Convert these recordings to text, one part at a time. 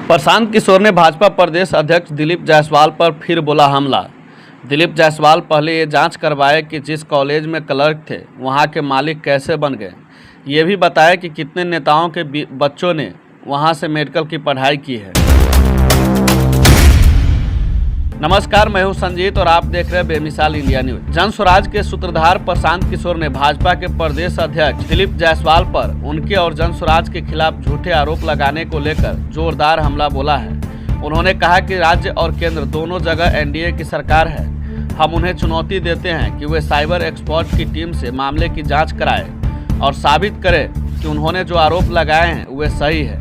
प्रशांत किशोर ने भाजपा प्रदेश अध्यक्ष दिलीप जायसवाल पर फिर बोला हमला। दिलीप जायसवाल पहले ये जांच करवाए कि जिस कॉलेज में क्लर्क थे वहां के मालिक कैसे बन गए। ये भी बताया कि कितने नेताओं के बच्चों ने वहां से मेडिकल की पढ़ाई की है। नमस्कार, मैं हूं संजीत और आप देख रहे हैं बेमिसाल इंडिया न्यूज। जन स्वराज के सूत्रधार प्रशांत किशोर ने भाजपा के प्रदेश अध्यक्ष दिलीप जायसवाल पर उनके और जन स्वराज के खिलाफ झूठे आरोप लगाने को लेकर जोरदार हमला बोला है। उन्होंने कहा कि राज्य और केंद्र दोनों जगह एनडीए की सरकार है। हम उन्हें चुनौती देते हैं कि वे साइबर एक्सपर्ट की टीम से मामले की जाँच कराए और साबित करें कि उन्होंने जो आरोप लगाए हैं वे सही है।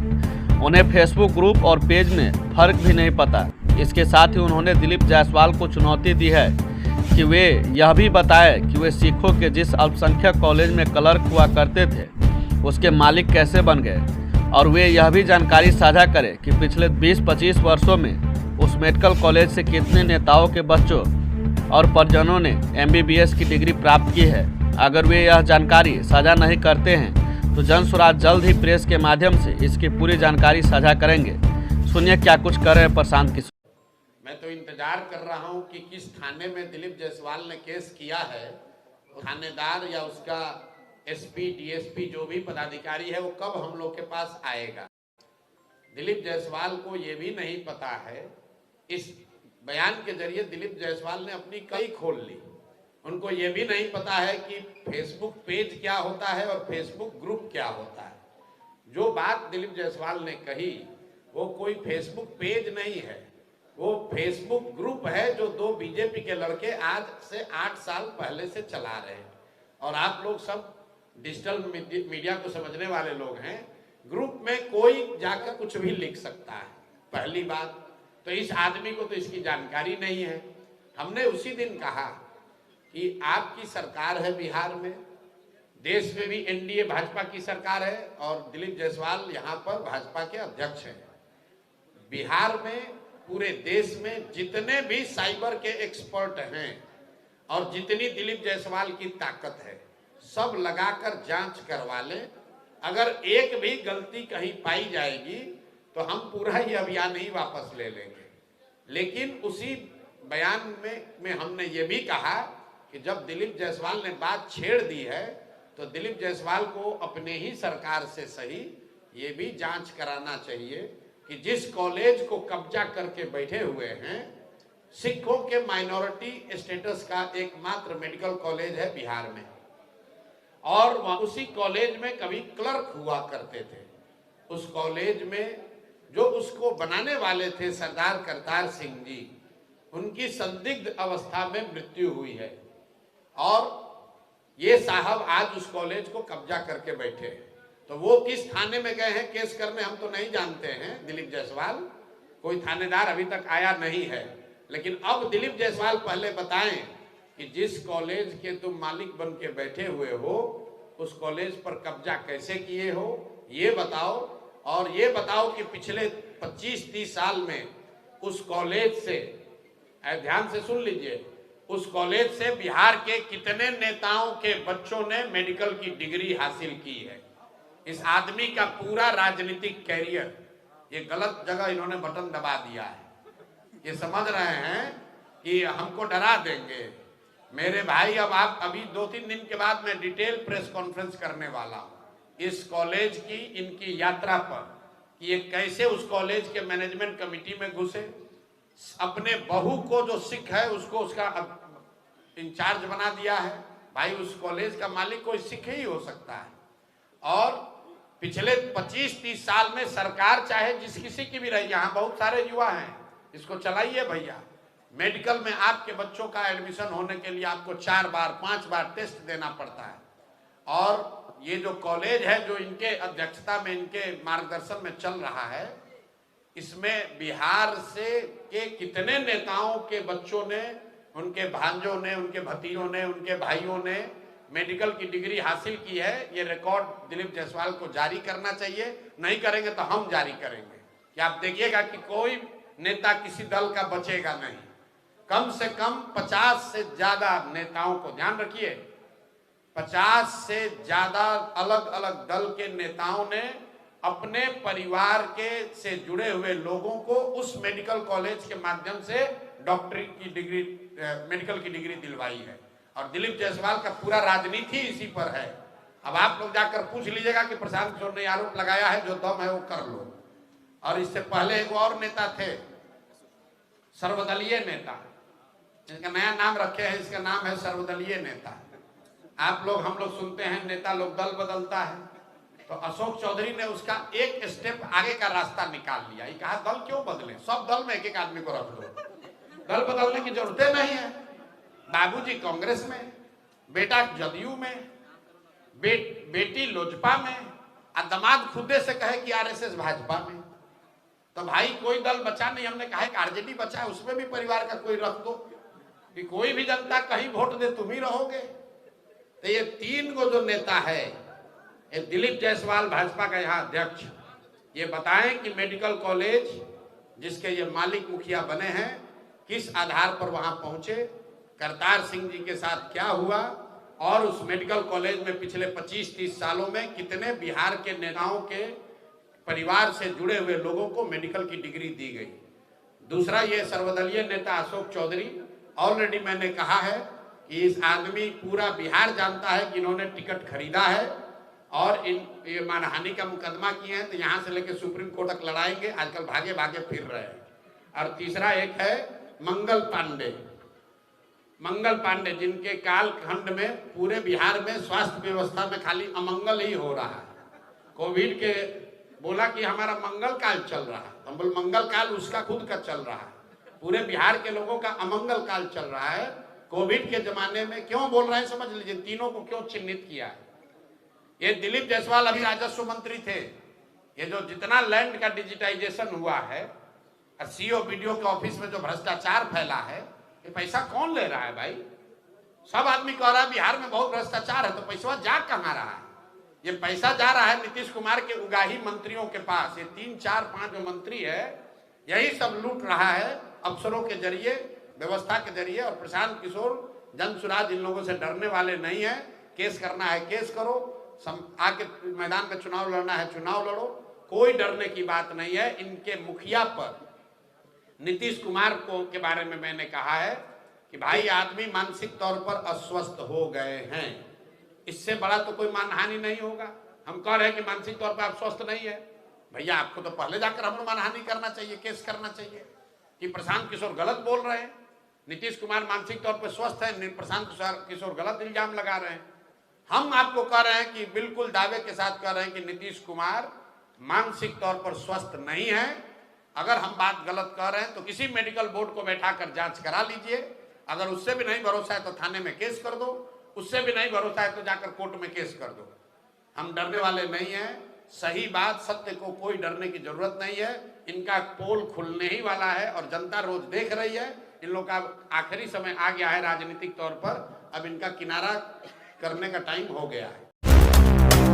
उन्हें फेसबुक ग्रुप और पेज में फर्क भी नहीं पता। इसके साथ ही उन्होंने दिलीप जायसवाल को चुनौती दी है कि वे यह भी बताएं कि वे सिखों के जिस अल्पसंख्यक कॉलेज में क्लर्क हुआ करते थे उसके मालिक कैसे बन गए और वे यह भी जानकारी साझा करें कि पिछले 20-25 वर्षों में उस मेडिकल कॉलेज से कितने नेताओं के बच्चों और परिजनों ने MBBS की डिग्री प्राप्त की है। अगर वे यह जानकारी साझा नहीं करते हैं तो जन स्वराज जल्द ही प्रेस के माध्यम से इसकी पूरी जानकारी साझा करेंगे। सुनिए क्या कुछ कर रहे हैं प्रशांत किशोर। मैं तो इंतजार कर रहा हूं कि किस थाने में दिलीप जायसवाल ने केस किया है, थानेदार या उसका SP DSP जो भी पदाधिकारी है वो कब हम लोग के पास आएगा। दिलीप जायसवाल को ये भी नहीं पता है। इस बयान के जरिए दिलीप जायसवाल ने अपनी कई खोल ली। उनको ये भी नहीं पता है कि फेसबुक पेज क्या होता है और फेसबुक ग्रुप क्या होता है। जो बात दिलीप जायसवाल ने कही वो कोई फेसबुक पेज नहीं है, वो फेसबुक ग्रुप है जो 2 बीजेपी के लड़के आज से 8 साल पहले से चला रहे हैं। और आप लोग सब डिजिटल मीडिया को समझने वाले लोग हैं। ग्रुप में कोई जाकर कुछ भी लिख सकता है। पहली बात तो इस आदमी को तो इसकी जानकारी नहीं है। हमने उसी दिन कहा कि आपकी सरकार है बिहार में, देश में भी एनडीए भाजपा की सरकार है और दिलीप जायसवाल यहाँ पर भाजपा के अध्यक्ष हैं। बिहार में पूरे देश में जितने भी साइबर के एक्सपर्ट हैं और जितनी दिलीप जायसवाल की ताकत है सब लगाकर जांच करवा लें। अगर एक भी गलती कहीं पाई जाएगी तो हम पूरा ही अभियान ही वापस ले लेंगे। लेकिन उसी बयान में हमने ये भी कहा कि जब दिलीप जायसवाल ने बात छेड़ दी है तो दिलीप जायसवाल को अपने ही सरकार से सही ये भी जांच कराना चाहिए कि जिस कॉलेज को कब्जा करके बैठे हुए हैं, सिखों के माइनॉरिटी स्टेटस का एकमात्र मेडिकल कॉलेज है बिहार में और उसी कॉलेज में कभी क्लर्क हुआ करते थे। उस कॉलेज में जो उसको बनाने वाले थे सरदार करतार सिंह जी, उनकी संदिग्ध अवस्था में मृत्यु हुई है और ये साहब आज उस कॉलेज को कब्जा करके बैठे हैं। तो वो किस थाने में गए हैं केस करने हम तो नहीं जानते हैं। दिलीप जायसवाल कोई थानेदार अभी तक आया नहीं है। लेकिन अब दिलीप जायसवाल पहले बताएं कि जिस कॉलेज के तुम मालिक बन के बैठे हुए हो उस कॉलेज पर कब्जा कैसे किए हो ये बताओ। और ये बताओ कि पिछले 25-30 साल में उस कॉलेज से, ध्यान से सुन लीजिए, उस कॉलेज से बिहार के कितने नेताओं के बच्चों ने मेडिकल की डिग्री हासिल की है। इस आदमी का पूरा राजनीतिक कैरियर, ये गलत जगह इन्होंने बटन दबा दिया है। ये समझ रहे हैं कि हमको डरा देंगे। मेरे भाई अब आप अभी 2-3 दिन के बाद मैं डिटेल प्रेस कॉन्फ्रेंस करने वाला हूँ इस कॉलेज की, इनकी यात्रा पर कि ये कैसे उस कॉलेज के मैनेजमेंट कमेटी में घुसे, अपने बहू को जो सिख है उसको उसका इंचार्ज बना दिया है। भाई उस कॉलेज का मालिक कोई सिख ही हो सकता है। और पिछले 25-30 साल में सरकार चाहे जिस किसी की भी रही, यहाँ बहुत सारे युवा हैं, इसको चलाइए भैया। मेडिकल में आपके बच्चों का एडमिशन होने के लिए आपको 4 बार 5 बार टेस्ट देना पड़ता है। और ये जो कॉलेज है जो इनके अध्यक्षता में, इनके मार्गदर्शन में चल रहा है, इसमें बिहार से के कितने नेताओं के बच्चों ने, उनके भांजों ने, उनके भतीजों ने, उनके भाइयों ने मेडिकल की डिग्री हासिल की है। ये रिकॉर्ड दिलीप जायसवाल को जारी करना चाहिए। नहीं करेंगे तो हम जारी करेंगे कि आप देखिएगा कि कोई नेता किसी दल का बचेगा नहीं। कम से कम 50 से ज्यादा नेताओं को, ध्यान रखिए, 50 से ज्यादा अलग अलग दल के नेताओं ने अपने परिवार के से जुड़े हुए लोगों को उस मेडिकल कॉलेज के माध्यम से डॉक्टरी की डिग्री, मेडिकल की डिग्री दिलवाई है। और दिलीप जायसवाल का पूरा राजनीति इसी पर है। अब आप लोग जाकर पूछ लीजिएगा कि प्रशांत किशोर ने आरोप लगाया है, जो दम है वो कर लो। और इससे पहले एक और नेता थे, सर्वदलीय नेता, जिनका नया नाम रखे हैं, इसका नाम है सर्वदलीय नेता। आप लोग, हम लोग सुनते हैं नेता लोग दल बदलता है, तो अशोक चौधरी ने उसका एक स्टेप आगे का रास्ता निकाल लिया। ये कहा दल क्यों बदले, सब दल में एक एक आदमी को रख दो, दल बदलने की जरूरत नहीं है। बाबूजी कांग्रेस में, बेटा जदयू में, बेटी लोजपा में, और दामाद खुदे से कहे कि आरएसएस भाजपा में। तो भाई कोई दल बचा नहीं। हमने कहा कि आरजेडी बचा है, उसमें भी परिवार का कोई रख दो कि कोई भी जनता कहीं वोट दे तुम ही रहोगे। तो ये 3 गो जो नेता है, ये दिलीप जायसवाल भाजपा का यहाँ अध्यक्ष, ये बताएं कि मेडिकल कॉलेज जिसके ये मालिक मुखिया बने हैं, किस आधार पर वहां पहुंचे, करतार सिंह जी के साथ क्या हुआ, और उस मेडिकल कॉलेज में पिछले 25-30 सालों में कितने बिहार के नेताओं के परिवार से जुड़े हुए लोगों को मेडिकल की डिग्री दी गई। दूसरा, ये सर्वदलीय नेता अशोक चौधरी, ऑलरेडी मैंने कहा है कि इस आदमी पूरा बिहार जानता है कि इन्होंने टिकट खरीदा है और ये मानहानि का मुकदमा किए हैं, तो यहाँ से लेकर सुप्रीम कोर्ट तक लड़ाएंगे। आजकल भागे भागे फिर रहे हैं। और तीसरा एक है मंगल पांडे, जिनके कालखंड में पूरे बिहार में स्वास्थ्य व्यवस्था में खाली अमंगल ही हो रहा है। कोविड के बोला कि हमारा मंगल काल चल रहा है, हम बोल मंगल काल उसका खुद का चल रहा है। पूरे बिहार के लोगों का अमंगल काल चल रहा है। कोविड के जमाने में क्यों बोल रहे हैं समझ लीजिए, तीनों को क्यों चिन्हित किया है। ये दिलीप जायसवाल अभी राजस्व मंत्री थे। ये जो जितना लैंड का डिजिटाइजेशन हुआ है, सीओ बीडीओ के ऑफिस में जो भ्रष्टाचार फैला है, ये पैसा कौन ले रहा है भाई? सब आदमी कह रहा है बिहार में बहुत भ्रष्टाचार है, तो पैसा जा कहाँ रहा है? ये पैसा जा रहा है नीतीश कुमार के उगाही मंत्रियों के पास। ये 3, 4, 5 मंत्री है, यही सब लूट रहा है अफसरों के जरिए, व्यवस्था के जरिए। और प्रशांत किशोर, जनसुराज इन लोगों से डरने वाले नहीं है। केस करना है केस करो, आके मैदान में चुनाव लड़ना है चुनाव लड़ो, कोई डरने की बात नहीं है। इनके मुखिया पर नीतीश कुमार को के बारे में मैंने कहा है कि भाई आदमी मानसिक तौर पर अस्वस्थ हो गए हैं, इससे बड़ा तो कोई मानहानि नहीं होगा। हम कह रहे हैं कि मानसिक तौर पर आप स्वस्थ नहीं है, भैया आपको तो पहले जाकर हम मानहानि करना चाहिए, केस करना चाहिए कि प्रशांत किशोर गलत बोल रहे हैं, नीतीश कुमार मानसिक तौर पर स्वस्थ है, प्रशांत किशोर गलत इल्जाम लगा रहे हैं। हम आपको कह रहे हैं कि बिल्कुल दावे के साथ कह रहे हैं कि नीतीश कुमार मानसिक तौर पर स्वस्थ नहीं है। अगर हम बात गलत कह रहे हैं तो किसी मेडिकल बोर्ड को बैठाकर जांच करा लीजिए। अगर उससे भी नहीं भरोसा है तो थाने में केस कर दो, उससे भी नहीं भरोसा है तो जाकर कोर्ट में केस कर दो। हम डरने वाले नहीं हैं। सही बात, सत्य को कोई डरने की जरूरत नहीं है। इनका पोल खुलने ही वाला है और जनता रोज देख रही है। इन लोग का आखिरी समय आ गया है राजनीतिक तौर पर, अब इनका किनारा करने का टाइम हो गया है।